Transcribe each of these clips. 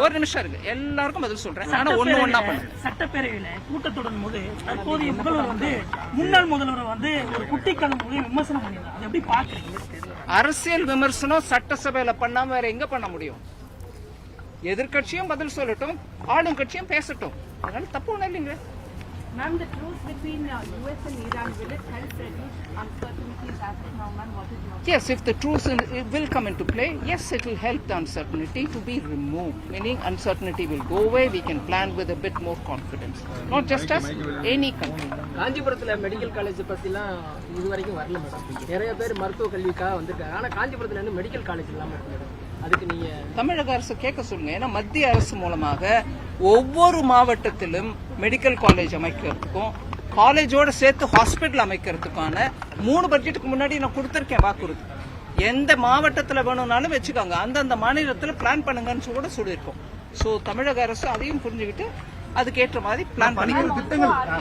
ஒரு நிமிஷம் இருக்கு, எல்லாருக்கும் பதில் சொல்றேன். ஆனா ஒண்ணு ஒண்ணா பண்ணுங்க. சட்டப்பேரவையில கூட்டத்தொடரும் போது தற்போதைய முதல்வர் முன்னாள் முதல்வர் ஒரு குட்டி கணக்கு விமர்சனம் பண்ணிருக்காங்க. அதை எப்படி பாக்குறீங்க? அரசியல் விமர்சனம் சட்டசபையில பண்ணாம வேற எங்க பண்ண முடியும்? எதிர்கட்சியும் பதில் சொல்லட்டும், ஆளும் கட்சியும் பேசட்டும். அதனால தப்பு ஒண்ணும் இல்லைங்க. Ma'am, the truce between US and Iran, will it help reduce uncertainties as of now, ma'am? What is your... Yes, if the truce will come into play, yes, it will help the uncertainty to be removed. Meaning uncertainty will go away, we can plan with a bit more confidence. Not just us, any country. காஞ்சிபுரத்துல medical college பத்திலாம் இதுவரைக்கும் வரல madam. நிறைய பேர் மருத்துவ கல்விக்காக வந்திருக்காங்க. ஆனா காஞ்சிபுரத்துல இருந்து மெடிக்கல் காலேஜ் இல்லாம இருக்கு மேடம். அதுக்கு நீங்க தமிழக அரசு கேட்க சொல்லுங்க. ஏன்னா மத்திய அரசு மூலமாக ஒவ்வொரு மாவட்டத்திலும் மெடிக்கல் காலேஜ் அமைக்கிறதுக்கும் காலேஜோட சேர்த்து ஹாஸ்பிட்டல் அமைக்கிறதுக்கான 3 பட்ஜெட்டுக்கு முன்னாடி நான் கொடுத்திருக்கேன் வாக்குறுதி. எந்த மாவட்டத்தில் வேணும்னாலும் வச்சுக்கோங்க, அந்தந்த மாநிலத்தில் பிளான் பண்ணுங்கன்னு கூட சொல்லியிருக்கோம். ஸோ தமிழக அரசு அதையும் புரிஞ்சுக்கிட்டு அதுக்கேற்ற மாதிரி பிளான் பண்ணி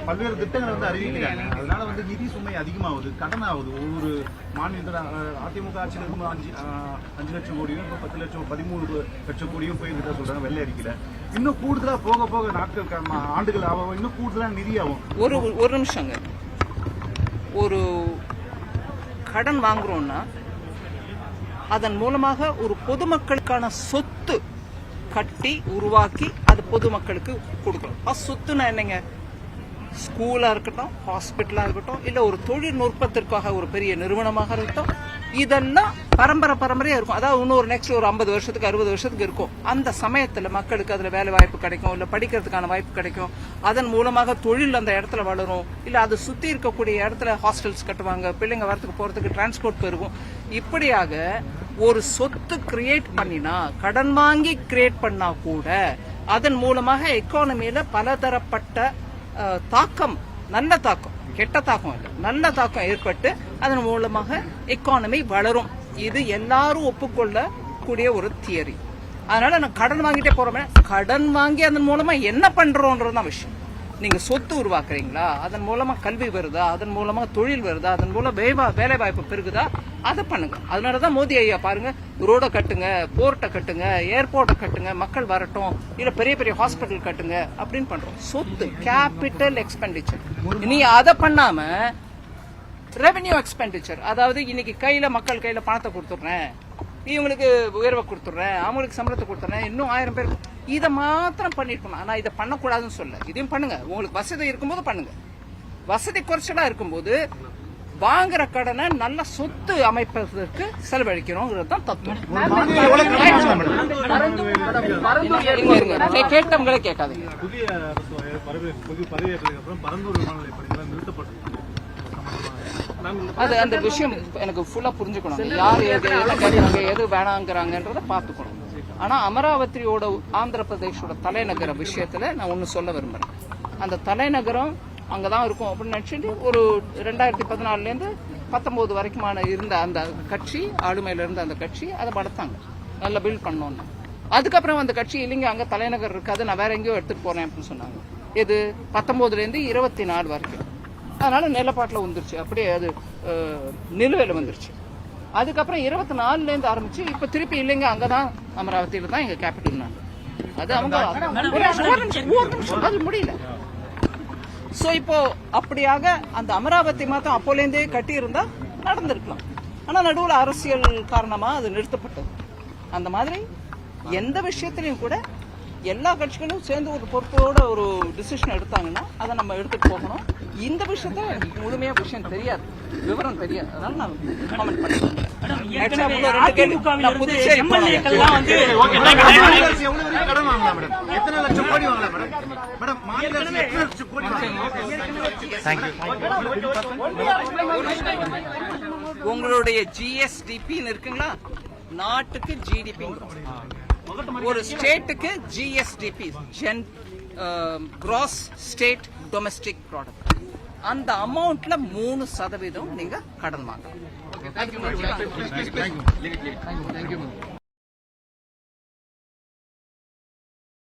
பல்வேறு திட்டங்கள் அறிவிக்கிறாங்க. அதனால நிதி சுமை அதிகமாகுது, கடன் ஆகுது. ஒவ்வொரு மாநிலத்தில் அதிமுக ஆட்சியில் இருக்கும்போது 5 லட்சம் கோடியும் 10 லட்சம் 13 லட்சம் கோடியும் போயிருந்தா சொல்றாங்க வெள்ளை அறிக்கையில. இன்னும் கூடுதலா போக போக நாட்கள் ஆண்டுகள் ஆகும், இன்னும் கூடுதலா நிதி ஆகும். ஒரு நிமிஷங்க. ஒரு கடன் வாங்குறோம்னா அதன் மூலமாக ஒரு பொதுமக்களுக்கான சொத்து கட்டி உருவாக்கி அது பொதுமக்களுக்கு கொடுக்கணும். சொத்துனா என்னங்க? ஸ்கூலா இருக்கட்டும், ஹாஸ்பிட்டலா இருக்கட்டும், இல்ல ஒரு தொழில்நுட்பத்திற்காக ஒரு பெரிய நிறுவனமாக இருக்கட்டும், இதெல்லாம் பரம்பரையா இருக்கும். அதாவது இன்னொரு நெக்ஸ்ட் ஒரு 50 வருஷத்துக்கு 60 வருஷத்துக்கு இருக்கும். அந்த சமயத்துல மக்களுக்கு அதுல வேலை வாய்ப்பு கிடைக்கும், இல்ல படிக்கிறதுக்கான வாய்ப்பு கிடைக்கும். அதன் மூலமாக தொழில் அந்த இடத்துல வளரும். இல்ல அதை சுத்தி இருக்கக்கூடிய இடத்துல ஹாஸ்டல்ஸ் கட்டுவாங்க, பிள்ளைங்க வரத்துக்கு போறதுக்கு டிரான்ஸ்போர்ட் பெருகும். இப்படியாக ஒரு சொத்து கிரியேட் பண்ணினா, கடன் வாங்கி கிரியேட் பண்ணா கூட அதன் மூலமாக எக்கானமியில பலதரப்பட்ட தாக்கம், நல்ல தாக்கம், கெட்ட தாக்கம் இல்லை, நல்ல தாக்கம் ஏற்பட்டு அதன் மூலமாக எக்கானமி வளரும். இது எல்லாரும் ஒப்புக்கொள்ள கூடிய ஒரு தியரி. அதனால நான் கடன் வாங்கிட்டே போறோமே, கடன் வாங்கி அதன் மூலமா என்ன பண்றோன்றதுதான் விஷயம். நீங்க சொத்து உருவாக்குறீங்களா, அதன் மூலமா கல்வி வருதா, அதன் மூலமா தொழில் வருதா, அதன் மூலம் வேலை வாய்ப்பு பெருகுதா, அதை பண்ணுங்க. அதனாலதான் மோடி ஐயா பாருங்க, ரோட கட்டுங்க, போர்ட்டை கட்டுங்க, ஏர்போர்ட்டை கட்டுங்க, மக்கள் வரட்டும், இல்ல பெரிய பெரிய ஹாஸ்பிட்டல் கட்டுங்க அப்படின்னு பண்றோம். சொத்து, கேபிட்டல் எக்ஸ்பெண்டிச்சர். நீ அதை பண்ணாம ரெவென்யூ எக்ஸ்பெண்டிச்சர், அதாவது இன்னைக்கு மக்கள் கையில பணத்தை கொடுத்துடுறேன், இவங்களுக்கு உயர்வை கொடுத்துடுறேன், அவங்களுக்கு சம்பளத்தை கொடுத்துறேன், இன்னும் 1000 பேர், இதை மாத்திரம் பண்ணிருக்கணும். ஆனா இதை பண்ணக்கூடாதுன்னு சொல்ல, இதையும் பண்ணுங்க. உங்களுக்கு வசதி இருக்கும்போது பண்ணுங்க. வசதி குறைச்சலா இருக்கும்போது வாங்குற கடனை நல்ல சொத்து அமைப்பதற்கு செலவழிக்கணும்ங்கிறது தான் தத்துவம். கேட்டவங்களே கேட்காதீங்க. அது அந்த விஷயம் எனக்கு ஃபுல்லா புரிஞ்சுக்கணும். யார் எது வேணாங்கிறாங்கன்றத பாத்துக்கணும். ஆனா அமராவதியோட ஆந்திர பிரதேஷோட தலைநகர விஷயத்துல நான் ஒண்ணு சொல்ல விரும்புறேன். அந்த தலைநகரம் அங்கதான் இருக்கும் அப்படின்னு நினைச்சிட்டு ஒரு 2014 இருந்து 19 வரைக்குமான இருந்த அந்த கட்சி, ஆளுமையில இருந்த அந்த கட்சி அதை படுத்தாங்க, நல்லா பில்ட் பண்ணோன்னு. அதுக்கப்புறம் அந்த கட்சி இல்லைங்க அங்க தலைநகர் இருக்காது, நான் வேற எங்கேயோ எடுத்துட்டு போறேன் அப்படின்னு சொன்னாங்க. இது 19 இருந்து 24 வரைக்கும். அதனால நிலப்பாட்டில் வந்துருச்சு, அப்படியே அது நிலுவையில் வந்துருச்சு. அதுக்கப்புறம் 24 இருந்து ஆரம்பிச்சு இப்ப திருப்பி இல்லைங்க அங்கதான் அமராவதியில தான் எங்க கேபிட்டல். அது அவங்க அது முடியல. சோ இப்போ அப்படியாக அந்த அமராவதி மாத்திரம் அப்போலேருந்தே கட்டி இருந்தா நடந்திருக்கலாம். ஆனா நடுவில் அரசியல் காரணமா அது நிறுத்தப்பட்டது. அந்த மாதிரி எந்த விஷயத்திலையும் கூட எல்லா கட்சிகளும் சேர்ந்து ஒரு பொறுப்போட ஒரு டிசிஷன் எடுத்தாங்கன்னா அதை நம்ம எடுத்துட்டு போகணும். இந்த விஷயத்த முழுமையா விஷயம் தெரியாது, விவரம் தெரியாது. அதனால நான் காமெண்ட் பண்ணேன். புதுச்சேரி உங்களுடைய ஜிஎஸ்டிபின்னு இருக்குங்களா, நாட்டுக்கு ஜிடிபி, ஒரு ஸ்டேட்டுக்கு GSDP, cross state domestic product. அந்த அமௌண்ட்ல 3% நீங்க கடன் வாங்கலாம்.